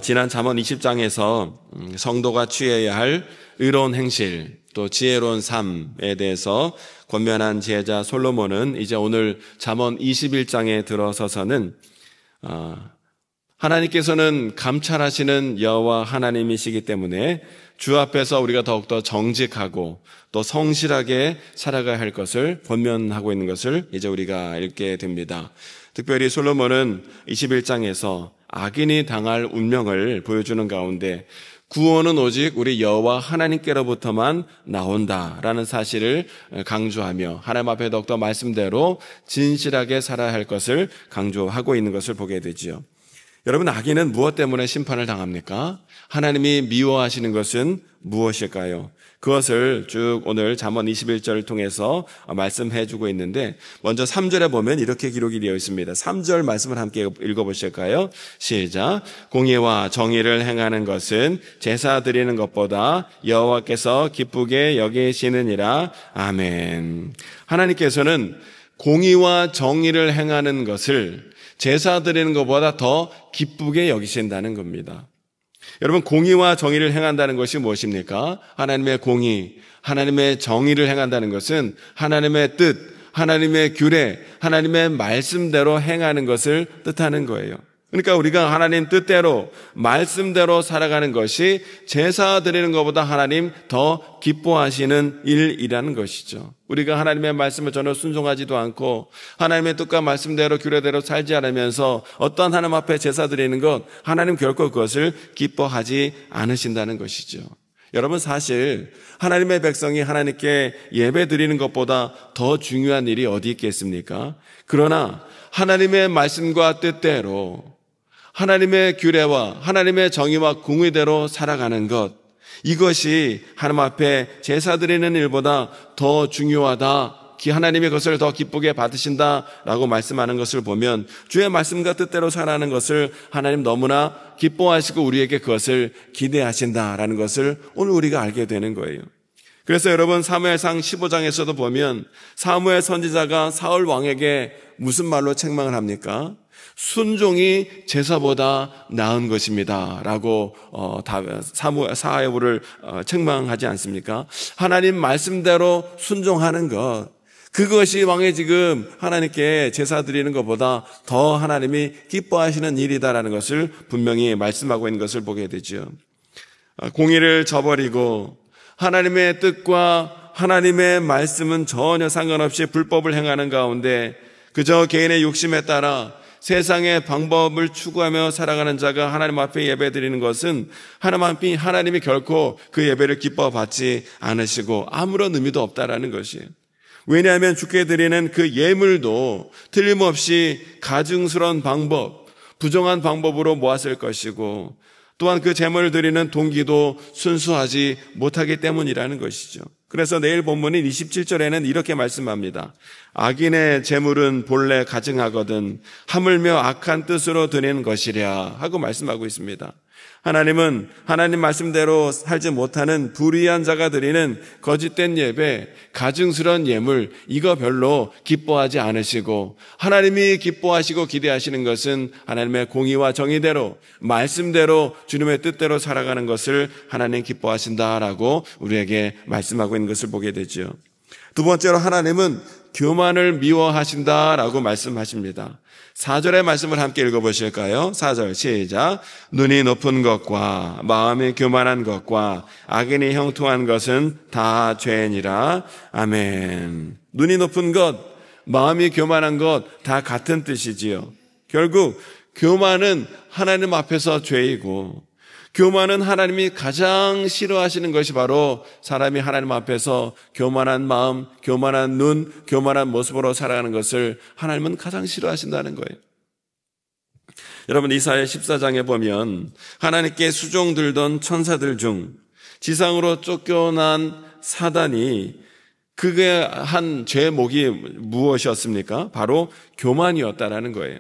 지난 잠언 20장에서 성도가 취해야 할 의로운 행실, 또 지혜로운 삶에 대해서 권면한 지혜자 솔로몬은 이제 오늘 잠언 21장에 들어서서는 하나님께서는 감찰하시는 여호와 하나님이시기 때문에 주 앞에서 우리가 더욱더 정직하고 또 성실하게 살아가야 할 것을 권면하고 있는 것을 이제 우리가 읽게 됩니다. 특별히 솔로몬은 21장에서 악인이 당할 운명을 보여주는 가운데 구원은 오직 우리 여호와 하나님께로부터만 나온다라는 사실을 강조하며 하나님 앞에 더욱더 말씀대로 진실하게 살아야 할 것을 강조하고 있는 것을 보게 되지요. 여러분, 악인은 무엇 때문에 심판을 당합니까? 하나님이 미워하시는 것은 무엇일까요? 그것을 쭉 오늘 잠언 21절을 통해서 말씀해 주고 있는데, 먼저 3절에 보면 이렇게 기록이 되어 있습니다. 3절 말씀을 함께 읽어보실까요? 시작. 공의와 정의를 행하는 것은 제사 드리는 것보다 여호와께서 기쁘게 여기시느니라. 아멘. 하나님께서는 공의와 정의를 행하는 것을 제사 드리는 것보다 더 기쁘게 여기신다는 겁니다. 여러분, 공의와 정의를 행한다는 것이 무엇입니까? 하나님의 공의, 하나님의 정의를 행한다는 것은 하나님의 뜻, 하나님의 규례, 하나님의 말씀대로 행하는 것을 뜻하는 거예요. 그러니까 우리가 하나님 뜻대로, 말씀대로 살아가는 것이 제사 드리는 것보다 하나님 더 기뻐하시는 일이라는 것이죠. 우리가 하나님의 말씀을 전혀 순종하지도 않고 하나님의 뜻과 말씀대로 규례대로 살지 않으면서 어떠한 하나님 앞에 제사 드리는 것, 하나님 결코 그것을 기뻐하지 않으신다는 것이죠. 여러분, 사실 하나님의 백성이 하나님께 예배 드리는 것보다 더 중요한 일이 어디 있겠습니까? 그러나 하나님의 말씀과 뜻대로 하나님의 규례와 하나님의 정의와 공의대로 살아가는 것, 이것이 하나님 앞에 제사 드리는 일보다 더 중요하다, 하나님이 그것을 더 기쁘게 받으신다라고 말씀하는 것을 보면 주의 말씀과 뜻대로 살아가는 것을 하나님 너무나 기뻐하시고 우리에게 그것을 기대하신다라는 것을 오늘 우리가 알게 되는 거예요. 그래서 여러분, 사무엘상 15장에서도 보면 사무엘 선지자가 사울 왕에게 무슨 말로 책망을 합니까? 순종이 제사보다 나은 것입니다 라고 사울을 책망하지 않습니까? 하나님 말씀대로 순종하는 것, 그것이 왕이 지금 하나님께 제사 드리는 것보다 더 하나님이 기뻐하시는 일이다라는 것을 분명히 말씀하고 있는 것을 보게 되죠. 공의를 저버리고 하나님의 뜻과 하나님의 말씀은 전혀 상관없이 불법을 행하는 가운데 그저 개인의 욕심에 따라 세상의 방법을 추구하며 살아가는 자가 하나님 앞에 예배드리는 것은 하나님이 결코 그 예배를 기뻐받지 않으시고 아무런 의미도 없다라는 것이에요. 왜냐하면 주께 드리는 그 예물도 틀림없이 가증스러운 방법, 부정한 방법으로 모았을 것이고 또한 그 제물을 드리는 동기도 순수하지 못하기 때문이라는 것이죠. 그래서 내일 본문인 27절에는 이렇게 말씀합니다. 악인의 제물은 본래 가증하거든 하물며 악한 뜻으로 드리는 것이랴 하고 말씀하고 있습니다. 하나님은 하나님 말씀대로 살지 못하는 불의한 자가 드리는 거짓된 예배, 가증스러운 예물, 이거 별로 기뻐하지 않으시고 하나님이 기뻐하시고 기대하시는 것은 하나님의 공의와 정의대로 말씀대로 주님의 뜻대로 살아가는 것을 하나님 기뻐하신다라고 우리에게 말씀하고 있는 것을 보게 되죠. 두 번째로 하나님은 교만을 미워하신다라고 말씀하십니다. 4절의 말씀을 함께 읽어보실까요? 4절 시작. 눈이 높은 것과 마음이 교만한 것과 악인이 형통한 것은 다 죄니라. 아멘. 눈이 높은 것, 마음이 교만한 것 다 같은 뜻이지요. 결국 교만은 하나님 앞에서 죄이고 교만은 하나님이 가장 싫어하시는 것이 바로 사람이 하나님 앞에서 교만한 마음, 교만한 눈, 교만한 모습으로 살아가는 것을 하나님은 가장 싫어하신다는 거예요. 여러분, 이사야 14장에 보면 하나님께 수종 들던 천사들 중 지상으로 쫓겨난 사단이 그게 한 죄목이 무엇이었습니까? 바로 교만이었다라는 거예요.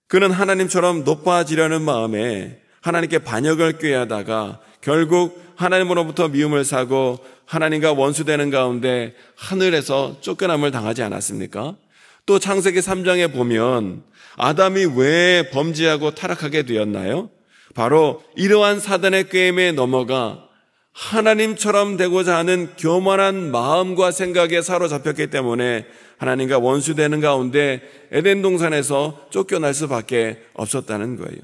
그는 하나님처럼 높아지려는 마음에 하나님께 반역을 꾀하다가 결국 하나님으로부터 미움을 사고 하나님과 원수되는 가운데 하늘에서 쫓겨남을 당하지 않았습니까? 또 창세기 3장에 보면 아담이 왜 범죄하고 타락하게 되었나요? 바로 이러한 사단의 꾀임에 넘어가 하나님처럼 되고자 하는 교만한 마음과 생각에 사로잡혔기 때문에 하나님과 원수되는 가운데 에덴 동산에서 쫓겨날 수밖에 없었다는 거예요.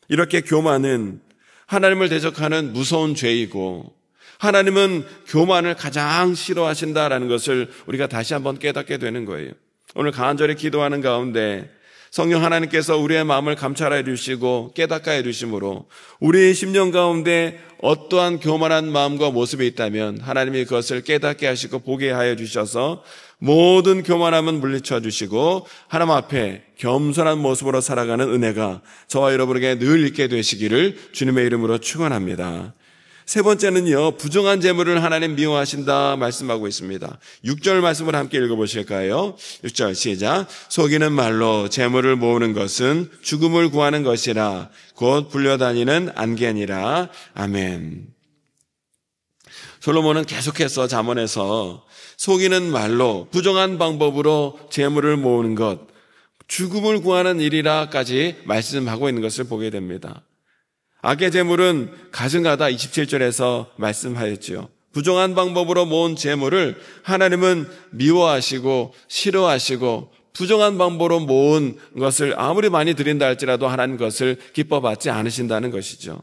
이렇게 교만은 하나님을 대적하는 무서운 죄이고 하나님은 교만을 가장 싫어하신다라는 것을 우리가 다시 한번 깨닫게 되는 거예요. 오늘 간절히 기도하는 가운데 성령 하나님께서 우리의 마음을 감찰해 주시고 깨닫게 해 주심으로 우리의 심령 가운데 어떠한 교만한 마음과 모습이 있다면 하나님이 그것을 깨닫게 하시고 보게 하여 주셔서 모든 교만함은 물리쳐 주시고 하나님 앞에 겸손한 모습으로 살아가는 은혜가 저와 여러분에게 늘 있게 되시기를 주님의 이름으로 축원합니다. 세 번째는요, 부정한 재물을 하나님 미워하신다 말씀하고 있습니다. 6절 말씀을 함께 읽어보실까요? 6절 시작. 속이는 말로 재물을 모으는 것은 죽음을 구하는 것이라 곧 불려다니는 안개니라. 아멘. 솔로몬은 계속해서 잠언에서 속이는 말로 부정한 방법으로 재물을 모으는 것, 죽음을 구하는 일이라까지 말씀하고 있는 것을 보게 됩니다. 악의 재물은 가증하다 27절에서 말씀하였지요. 부정한 방법으로 모은 재물을 하나님은 미워하시고 싫어하시고 부정한 방법으로 모은 것을 아무리 많이 드린다 할지라도 하나님 것을 기뻐받지 않으신다는 것이죠.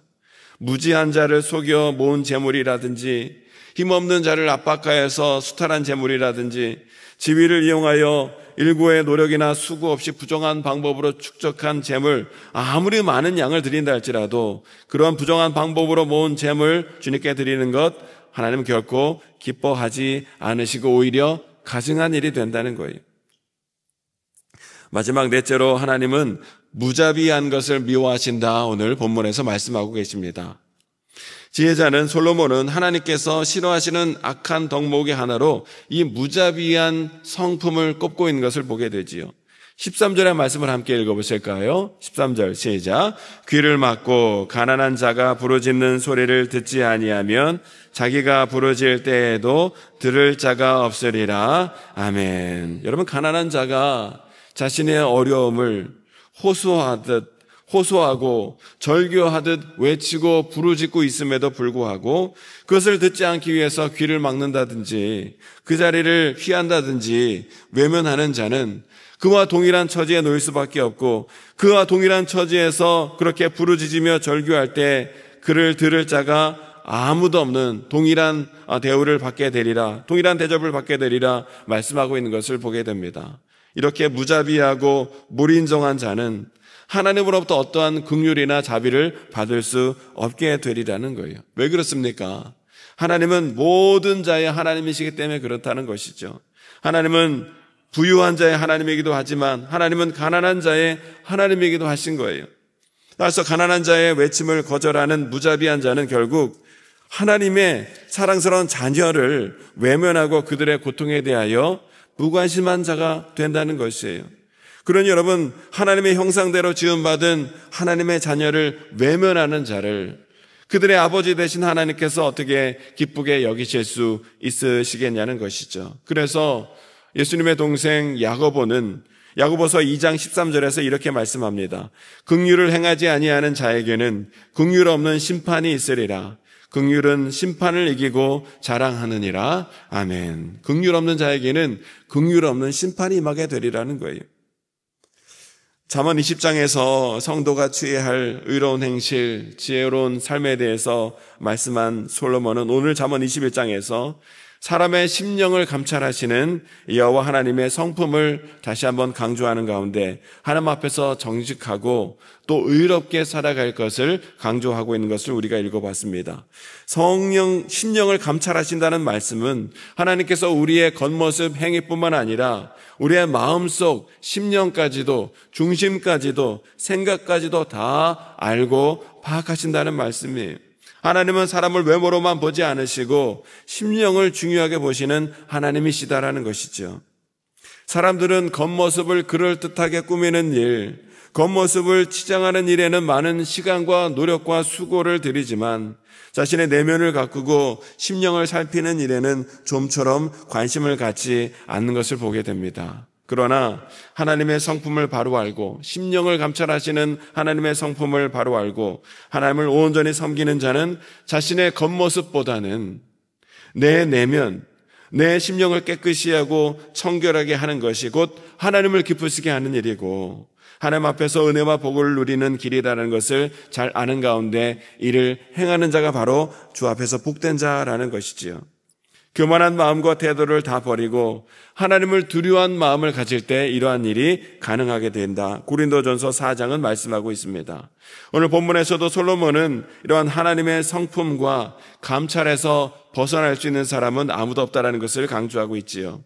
무지한 자를 속여 모은 재물이라든지 힘없는 자를 압박하여서 수탈한 재물이라든지 지위를 이용하여 일구의 노력이나 수고 없이 부정한 방법으로 축적한 재물, 아무리 많은 양을 드린다 할지라도 그러한 부정한 방법으로 모은 재물 주님께 드리는 것 하나님은 결코 기뻐하지 않으시고 오히려 가증한 일이 된다는 거예요. 마지막 넷째로 하나님은 무자비한 것을 미워하신다 오늘 본문에서 말씀하고 계십니다. 지혜자는 솔로몬은 하나님께서 싫어하시는 악한 덕목의 하나로 이 무자비한 성품을 꼽고 있는 것을 보게 되지요. 13절의 말씀을 함께 읽어보실까요? 13절 시작. 귀를 막고 가난한 자가 부르짖는 소리를 듣지 아니하면 자기가 부르짖을 때에도 들을 자가 없으리라. 아멘. 여러분, 가난한 자가 자신의 어려움을 호소하고 절규하듯 외치고 부르짖고 있음에도 불구하고 그것을 듣지 않기 위해서 귀를 막는다든지 그 자리를 피한다든지 외면하는 자는 그와 동일한 처지에 놓일 수밖에 없고 그와 동일한 처지에서 그렇게 부르짖으며 절규할 때 그를 들을 자가 아무도 없는 동일한 대우를 받게 되리라, 동일한 대접을 받게 되리라 말씀하고 있는 것을 보게 됩니다. 이렇게 무자비하고 무인정한 자는 하나님으로부터 어떠한 긍휼이나 자비를 받을 수 없게 되리라는 거예요. 왜 그렇습니까? 하나님은 모든 자의 하나님이시기 때문에 그렇다는 것이죠. 하나님은 부유한 자의 하나님이기도 하지만 하나님은 가난한 자의 하나님이기도 하신 거예요. 따라서 가난한 자의 외침을 거절하는 무자비한 자는 결국 하나님의 사랑스러운 자녀를 외면하고 그들의 고통에 대하여 무관심한 자가 된다는 것이에요. 그러니 여러분, 하나님의 형상대로 지음받은 하나님의 자녀를 외면하는 자를 그들의 아버지 되신 하나님께서 어떻게 기쁘게 여기실 수 있으시겠냐는 것이죠. 그래서 예수님의 동생 야고보는 야고보서 2장 13절에서 이렇게 말씀합니다. 긍휼을 행하지 아니하는 자에게는 긍휼 없는 심판이 있으리라. 긍휼은 심판을 이기고 자랑하느니라. 아멘. 긍휼 없는 자에게는 긍휼 없는 심판이 임하게 되리라는 거예요. 잠언 20장에서 성도가 취해야 할 의로운 행실, 지혜로운 삶에 대해서 말씀한 솔로몬은 오늘 잠언 21장에서 사람의 심령을 감찰하시는 여호와 하나님의 성품을 다시 한번 강조하는 가운데 하나님 앞에서 정직하고 또 의롭게 살아갈 것을 강조하고 있는 것을 우리가 읽어봤습니다. 심령을 감찰하신다는 말씀은 하나님께서 우리의 겉모습 행위뿐만 아니라 우리의 마음속 심령까지도 중심까지도 생각까지도 다 알고 파악하신다는 말씀이에요. 하나님은 사람을 외모로만 보지 않으시고 심령을 중요하게 보시는 하나님이시다라는 것이죠. 사람들은 겉모습을 그럴듯하게 꾸미는 일, 겉모습을 치장하는 일에는 많은 시간과 노력과 수고를 들이지만 자신의 내면을 가꾸고 심령을 살피는 일에는 좀처럼 관심을 갖지 않는 것을 보게 됩니다. 그러나 하나님의 성품을 바로 알고 심령을 감찰하시는 하나님의 성품을 바로 알고 하나님을 온전히 섬기는 자는 자신의 겉모습보다는 내 내면, 내 심령을 깨끗이 하고 청결하게 하는 것이 곧 하나님을 기쁘시게 하는 일이고 하나님 앞에서 은혜와 복을 누리는 길이라는 것을 잘 아는 가운데 이를 행하는 자가 바로 주 앞에서 복된 자라는 것이지요. 교만한 마음과 태도를 다 버리고 하나님을 두려워한 마음을 가질 때 이러한 일이 가능하게 된다. 고린도전서 4장은 말씀하고 있습니다. 오늘 본문에서도 솔로몬은 이러한 하나님의 성품과 감찰에서 벗어날 수 있는 사람은 아무도 없다는 것을 강조하고 있지요.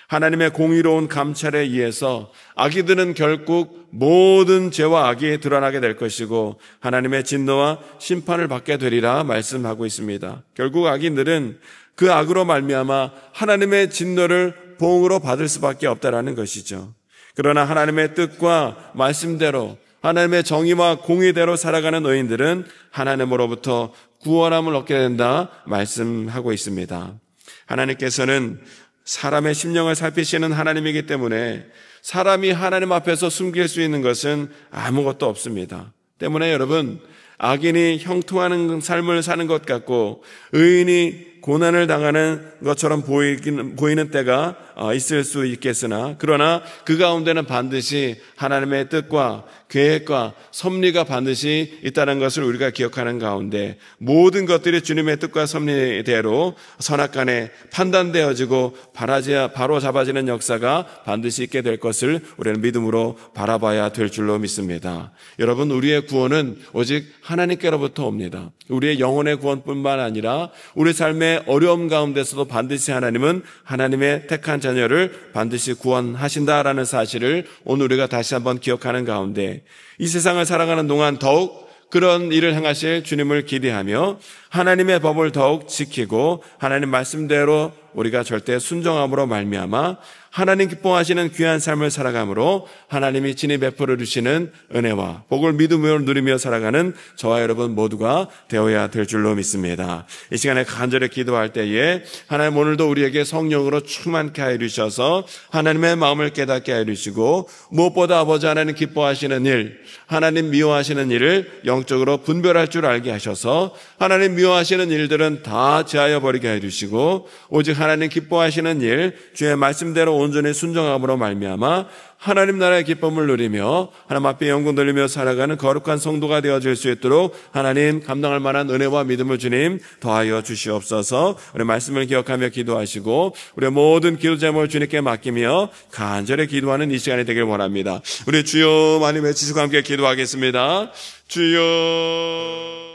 하나님의 공의로운 감찰에 의해서 악이들은 결국 모든 죄와 악이 드러나게 될 것이고 하나님의 진노와 심판을 받게 되리라 말씀하고 있습니다. 결국 악인들은 그 악으로 말미암아 하나님의 진노를 보응으로 받을 수밖에 없다라는 것이죠. 그러나 하나님의 뜻과 말씀대로 하나님의 정의와 공의대로 살아가는 의인들은 하나님으로부터 구원함을 얻게 된다 말씀하고 있습니다. 하나님께서는 사람의 심령을 살피시는 하나님이기 때문에 사람이 하나님 앞에서 숨길 수 있는 것은 아무것도 없습니다. 때문에 여러분, 악인이 형통하는 삶을 사는 것 같고 의인이 고난을 당하는 것처럼 보이는 때가 있을 수 있겠으나 그러나 그 가운데는 반드시 하나님의 뜻과 계획과 섭리가 반드시 있다는 것을 우리가 기억하는 가운데 모든 것들이 주님의 뜻과 섭리대로 선악간에 판단되어지고 바로 잡아지는 역사가 반드시 있게 될 것을 우리는 믿음으로 바라봐야 될 줄로 믿습니다. 여러분, 우리의 구원은 오직 하나님께로부터 옵니다. 우리의 영혼의 구원뿐만 아니라 우리 삶의 어려움 가운데서도 반드시 하나님은 하나님의 택한 자녀를 반드시 구원하신다라는 사실을 오늘 우리가 다시 한번 기억하는 가운데 이 세상을 살아가는 동안 더욱 그런 일을 행하실 주님을 기대하며 하나님의 법을 더욱 지키고 하나님 말씀대로 우리가 절대 순종함으로 말미암아 하나님 기뻐하시는 귀한 삶을 살아감으로 하나님이 친히 베풀어 주시는 은혜와 복을 믿음으로 누리며 살아가는 저와 여러분 모두가 되어야 될 줄로 믿습니다. 이 시간에 간절히 기도할 때에 하나님 오늘도 우리에게 성령으로 충만케 하여 주셔서 하나님의 마음을 깨닫게 하여 주시고 무엇보다 아버지 하나님 기뻐하시는 일, 하나님 미워하시는 일을 영적으로 분별할 줄 알게 하셔서 하나님 미워하시는 일들은 다 제하여 버리게 해 주시고 오직 하나님 기뻐하시는 일, 주의 말씀대로 온전히 순종함으로 말미암아 하나님 나라의 기쁨을 누리며 하나님 앞에 영광 돌리며 살아가는 거룩한 성도가 되어질 수 있도록 하나님 감당할 만한 은혜와 믿음을 주님 더하여 주시옵소서. 우리 말씀을 기억하며 기도하시고 우리의 모든 기도 제목을 주님께 맡기며 간절히 기도하는 이 시간이 되길 원합니다. 우리 주여 많이 외치시고 함께 기도하겠습니다. 주여